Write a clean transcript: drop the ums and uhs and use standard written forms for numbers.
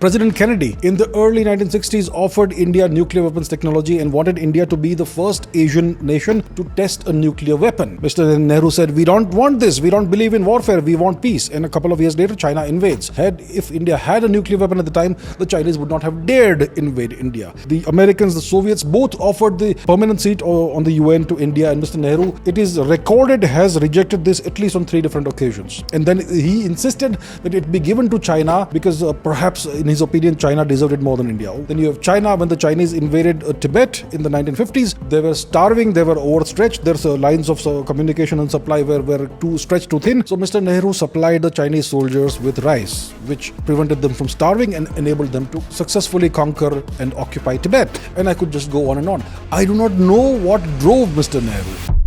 President Kennedy in the early 1960s offered India nuclear weapons technology and wanted India to be the first Asian nation to test a nuclear weapon. Mr. Nehru said, "We don't want this. We don't believe in warfare. We want peace." And a couple of years later, China invades. If India had a nuclear weapon at the time, the Chinese would not have dared invade India. The Americans, the Soviets, both offered the permanent seat on the UN to India, and Mr. Nehru, it is recorded, has rejected this at least on 3 different occasions. And then he insisted that it be given to China because perhaps in his opinion, China deserved it more than India. Then you have China. When the Chinese invaded Tibet in the 1950s, they were starving, they were overstretched. There's lines of communication and supply were too stretched too thin. So Mr. Nehru supplied the Chinese soldiers with rice, which prevented them from starving and enabled them to successfully conquer and occupy Tibet. And I could just go on and on. I do not know what drove Mr. Nehru.